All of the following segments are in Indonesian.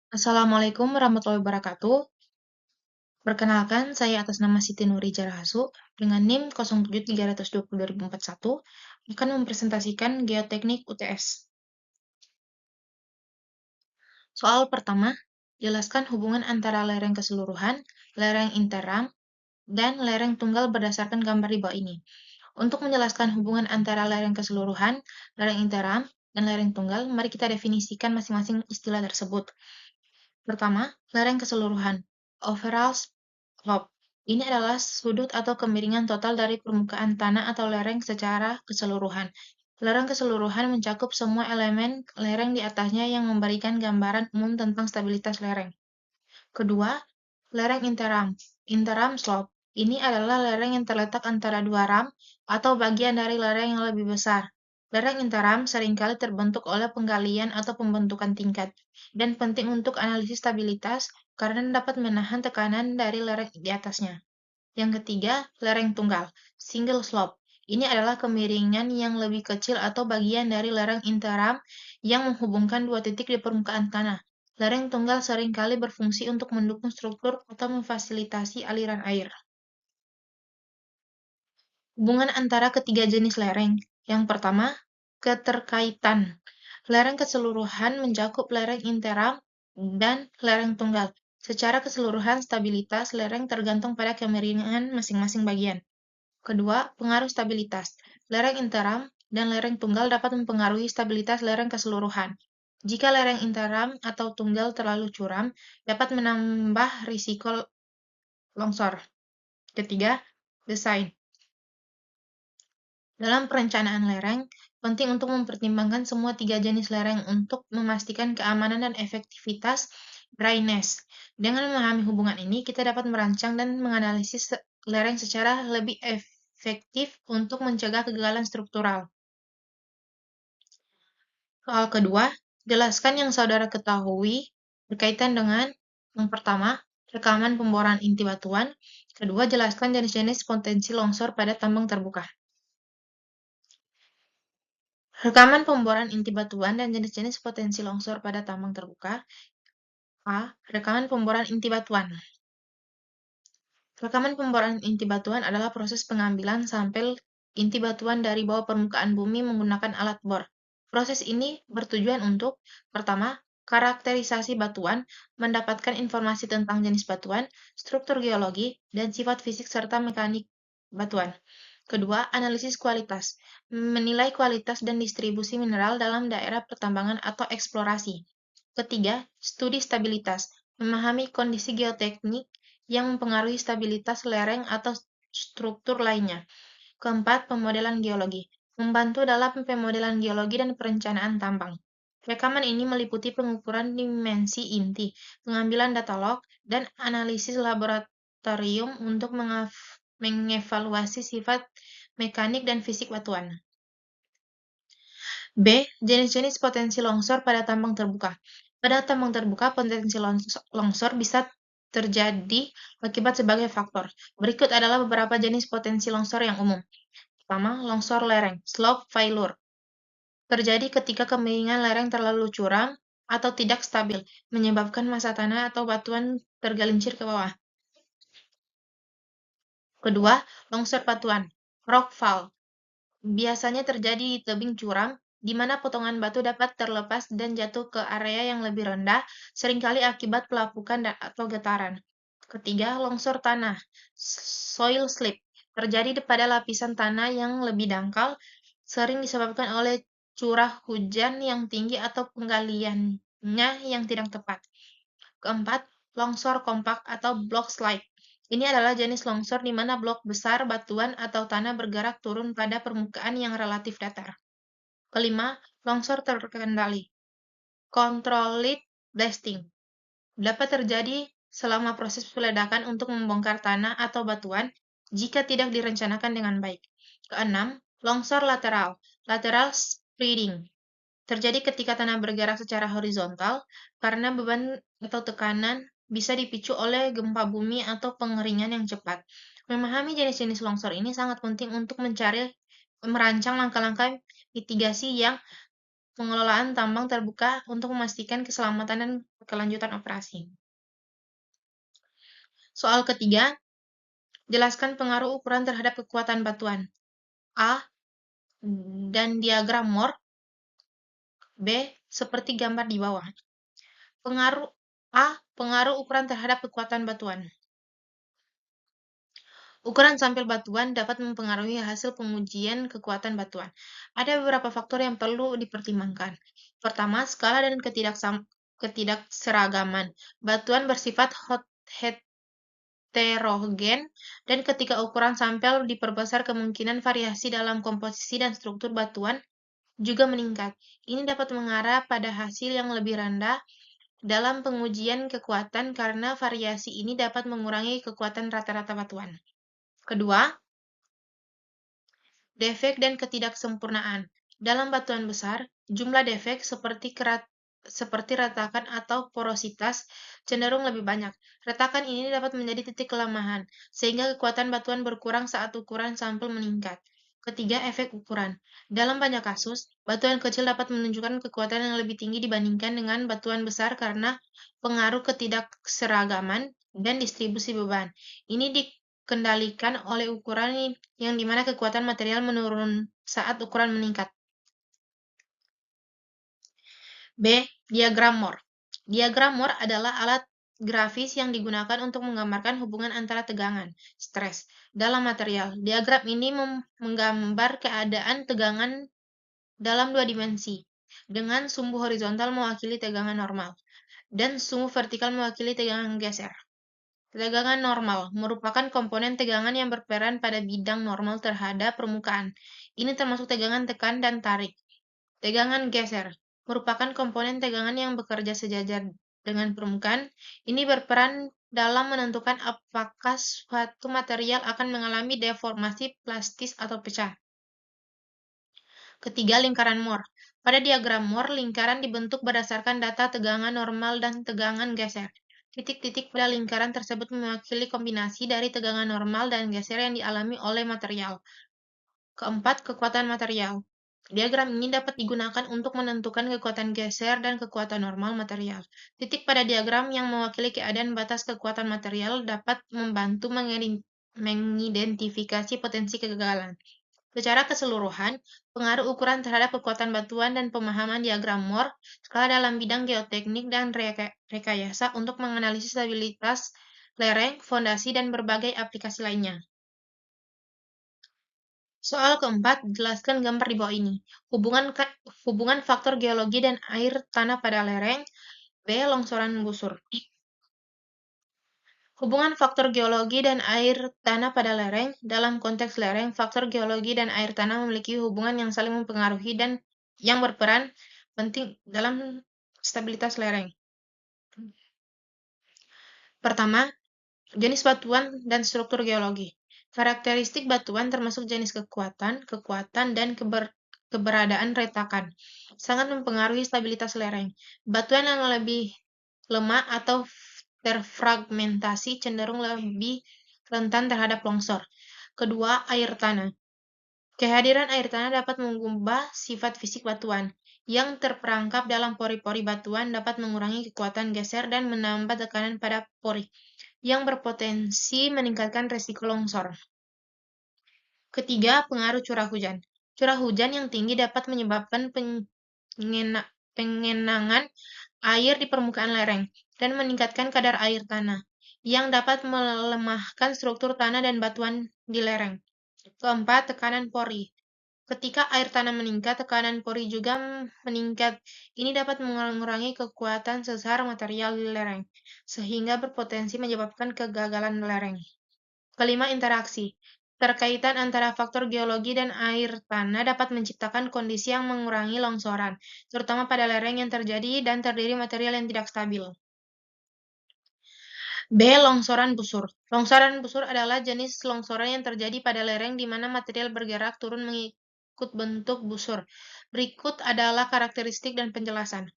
Assalamualaikum warahmatullahi wabarakatuh. Perkenalkan, saya atas nama Siti Nurijah Rahasu dengan NIM 07.320.2041 akan mempresentasikan Geoteknik UTS. Soal pertama, jelaskan hubungan antara lereng keseluruhan, lereng interam, dan lereng tunggal berdasarkan gambar di bawah ini. Untuk menjelaskan hubungan antara lereng keseluruhan, lereng interam, dan lereng tunggal, mari kita definisikan masing-masing istilah tersebut. Pertama, lereng keseluruhan. Overall slope. Ini adalah sudut atau kemiringan total dari permukaan tanah atau lereng secara keseluruhan. Lereng keseluruhan mencakup semua elemen lereng di atasnya yang memberikan gambaran umum tentang stabilitas lereng. Kedua, lereng interam. Interam slope. Ini adalah lereng yang terletak antara dua ram atau bagian dari lereng yang lebih besar. Lereng interam seringkali terbentuk oleh penggalian atau pembentukan tingkat, dan penting untuk analisis stabilitas karena dapat menahan tekanan dari lereng di atasnya. Yang ketiga, lereng tunggal, single slope. Ini adalah kemiringan yang lebih kecil atau bagian dari lereng interam yang menghubungkan dua titik di permukaan tanah. Lereng tunggal seringkali berfungsi untuk mendukung struktur atau memfasilitasi aliran air. Hubungan antara ketiga jenis lereng. Yang pertama, keterkaitan. Lereng keseluruhan mencakup lereng interam dan lereng tunggal. Secara keseluruhan, stabilitas lereng tergantung pada kemiringan masing-masing bagian. Kedua, pengaruh stabilitas. Lereng interam dan lereng tunggal dapat mempengaruhi stabilitas lereng keseluruhan. Jika lereng interam atau tunggal terlalu curam, dapat menambah risiko longsor. Ketiga, desain. Dalam perencanaan lereng, penting untuk mempertimbangkan semua tiga jenis lereng untuk memastikan keamanan dan efektivitas dryness. Dengan memahami hubungan ini, kita dapat merancang dan menganalisis lereng secara lebih efektif untuk mencegah kegagalan struktural. Soal kedua, jelaskan yang saudara ketahui berkaitan dengan yang pertama, rekaman pemboran inti batuan. Kedua, jelaskan jenis-jenis potensi longsor pada tambang terbuka. Rekaman pemboran inti batuan dan jenis-jenis potensi longsor pada tambang terbuka. A. Rekaman pemboran inti batuan. Rekaman pemboran inti batuan adalah proses pengambilan sampel inti batuan dari bawah permukaan bumi menggunakan alat bor. Proses ini bertujuan untuk, pertama, karakterisasi batuan, mendapatkan informasi tentang jenis batuan, struktur geologi, dan sifat fisik serta mekanik batuan. Kedua, analisis kualitas, menilai kualitas dan distribusi mineral dalam daerah pertambangan atau eksplorasi. Ketiga, studi stabilitas, memahami kondisi geoteknik yang mempengaruhi stabilitas lereng atau struktur lainnya. Keempat, pemodelan geologi, membantu dalam pemodelan geologi dan perencanaan tambang. Rekaman ini meliputi pengukuran dimensi inti, pengambilan data log, dan analisis laboratorium untuk mengevaluasi sifat mekanik dan fisik batuan. B. Jenis-jenis potensi longsor pada tambang terbuka. Pada tambang terbuka, potensi longsor bisa terjadi akibat sebagai faktor. Berikut adalah beberapa jenis potensi longsor yang umum. Pertama, longsor lereng, slope failure. Terjadi ketika kemiringan lereng terlalu curam atau tidak stabil, menyebabkan massa tanah atau batuan tergelincir ke bawah. Kedua, longsor batuan, rock fall. Biasanya terjadi di tebing curam, di mana potongan batu dapat terlepas dan jatuh ke area yang lebih rendah, seringkali akibat pelapukan atau getaran. Ketiga, longsor tanah, soil slip. Terjadi pada lapisan tanah yang lebih dangkal, sering disebabkan oleh curah hujan yang tinggi atau penggaliannya yang tidak tepat. Keempat, longsor kompak atau block slide. Ini adalah jenis longsor di mana blok besar, batuan, atau tanah bergerak turun pada permukaan yang relatif datar. Kelima, longsor terkendali. Controlled blasting. Dapat terjadi selama proses peledakan untuk membongkar tanah atau batuan jika tidak direncanakan dengan baik. Keenam, longsor lateral. Lateral spreading. Terjadi ketika tanah bergerak secara horizontal karena beban atau tekanan bisa dipicu oleh gempa bumi atau pengeringan yang cepat. Memahami jenis-jenis longsor ini sangat penting untuk merancang langkah-langkah mitigasi yang pengelolaan tambang terbuka untuk memastikan keselamatan dan kelanjutan operasi. Soal ketiga, jelaskan pengaruh ukuran terhadap kekuatan batuan. A. Dan diagram Mohr. B. Seperti gambar di bawah. Pengaruh A. Pengaruh ukuran terhadap kekuatan batuan. Ukuran sampel batuan dapat mempengaruhi hasil pengujian kekuatan batuan. Ada beberapa faktor yang perlu dipertimbangkan. Pertama, skala dan ketidakseragaman. Batuan bersifat heterogen, dan ketika ukuran sampel diperbesar, kemungkinan variasi dalam komposisi dan struktur batuan juga meningkat. Ini dapat mengarah pada hasil yang lebih rendah dalam pengujian kekuatan karena variasi ini dapat mengurangi kekuatan rata-rata batuan. Kedua, defek dan ketidaksempurnaan. Dalam batuan besar, jumlah defek seperti retakan atau porositas cenderung lebih banyak. Retakan ini dapat menjadi titik kelemahan, sehingga kekuatan batuan berkurang saat ukuran sampel meningkat. Ketiga, efek ukuran. Dalam banyak kasus, batuan kecil dapat menunjukkan kekuatan yang lebih tinggi dibandingkan dengan batuan besar karena pengaruh ketidakseragaman dan distribusi beban. Ini dikendalikan oleh ukuran yang dimana kekuatan material menurun saat ukuran meningkat. B. Diagram Mohr. Diagram Mohr adalah alat grafis yang digunakan untuk menggambarkan hubungan antara tegangan, stres, dalam material. Diagram ini menggambar keadaan tegangan dalam dua dimensi, dengan sumbu horizontal mewakili tegangan normal, dan sumbu vertikal mewakili tegangan geser. Tegangan normal merupakan komponen tegangan yang berperan pada bidang normal terhadap permukaan. Ini termasuk tegangan tekan dan tarik. Tegangan geser merupakan komponen tegangan yang bekerja sejajar dengan permukaan. Ini berperan dalam menentukan apakah suatu material akan mengalami deformasi plastis atau pecah. Ketiga, lingkaran Mohr. Pada diagram Mohr, lingkaran dibentuk berdasarkan data tegangan normal dan tegangan geser. Titik-titik pada lingkaran tersebut mewakili kombinasi dari tegangan normal dan geser yang dialami oleh material. Keempat, kekuatan material. Diagram ini dapat digunakan untuk menentukan kekuatan geser dan kekuatan normal material. Titik pada diagram yang mewakili keadaan batas kekuatan material dapat membantu mengidentifikasi potensi kegagalan. Secara keseluruhan, pengaruh ukuran terhadap kekuatan batuan dan pemahaman diagram Mohr, skala dalam bidang geoteknik dan rekayasa untuk menganalisis stabilitas lereng, fondasi, dan berbagai aplikasi lainnya. Soal keempat, jelaskan gambar di bawah ini. Hubungan faktor geologi dan air tanah pada lereng. B. Longsoran gusur. Hubungan faktor geologi dan air tanah pada lereng. Dalam konteks lereng, faktor geologi dan air tanah memiliki hubungan yang saling mempengaruhi dan yang berperan penting dalam stabilitas lereng. Pertama, jenis batuan dan struktur geologi. Karakteristik batuan termasuk jenis kekuatan, dan keberadaan retakan. Sangat mempengaruhi stabilitas lereng. Batuan yang lebih lemah atau terfragmentasi cenderung lebih rentan terhadap longsor. Kedua, air tanah. Kehadiran air tanah dapat mengubah sifat fisik batuan. Yang terperangkap dalam pori-pori batuan dapat mengurangi kekuatan geser dan menambah tekanan pada pori, yang berpotensi meningkatkan resiko longsor. Ketiga, pengaruh curah hujan. Curah hujan yang tinggi dapat menyebabkan pengenangan air di permukaan lereng dan meningkatkan kadar air tanah, yang dapat melemahkan struktur tanah dan batuan di lereng. Keempat, tekanan pori. Ketika air tanah meningkat, tekanan pori juga meningkat. Ini dapat mengurangi kekuatan sesar material di lereng, sehingga berpotensi menyebabkan kegagalan lereng. Kelima, interaksi. Terkaitan antara faktor geologi dan air tanah dapat menciptakan kondisi yang mengurangi longsoran, terutama pada lereng yang terjadi dan terdiri material yang tidak stabil. B. Longsoran busur. Longsoran busur adalah jenis longsoran yang terjadi pada lereng di mana material bergerak turun mengikut bentuk busur. Berikut adalah karakteristik dan penjelasan.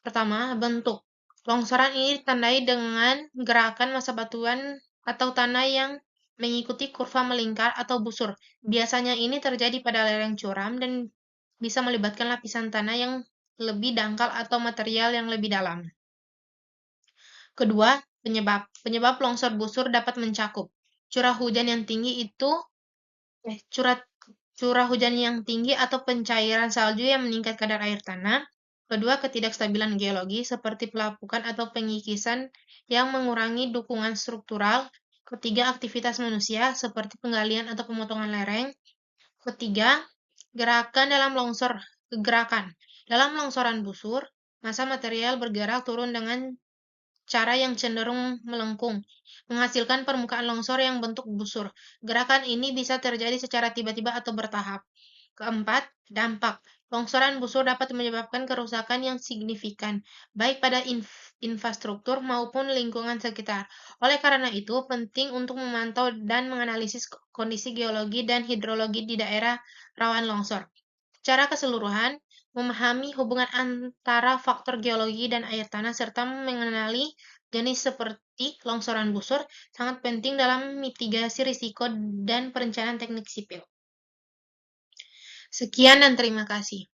Pertama, bentuk. Longsoran ini ditandai dengan gerakan massa batuan atau tanah yang mengikuti kurva melingkar atau busur. Biasanya ini terjadi pada lereng curam dan bisa melibatkan lapisan tanah yang lebih dangkal atau material yang lebih dalam. Kedua, penyebab. Penyebab longsor busur dapat mencakup curah hujan yang tinggi itu curah curah hujan yang tinggi atau pencairan salju yang meningkat kadar air tanah. Kedua, ketidakstabilan geologi seperti pelapukan atau pengikisan yang mengurangi dukungan struktural. Ketiga, aktivitas manusia seperti penggalian atau pemotongan lereng. Ketiga, gerakan dalam longsor. Gerakan. Dalam longsoran busur, massa material bergerak turun dengan cara yang cenderung melengkung, menghasilkan permukaan longsor yang bentuk busur. Gerakan ini bisa terjadi secara tiba-tiba atau bertahap. Keempat, dampak. Longsoran busur dapat menyebabkan kerusakan yang signifikan, baik pada infrastruktur maupun lingkungan sekitar. Oleh karena itu, penting untuk memantau dan menganalisis kondisi geologi dan hidrologi di daerah rawan longsor. Secara keseluruhan, memahami hubungan antara faktor geologi dan air tanah serta mengenali jenis seperti longsoran busur sangat penting dalam mitigasi risiko dan perencanaan teknik sipil. Sekian dan terima kasih.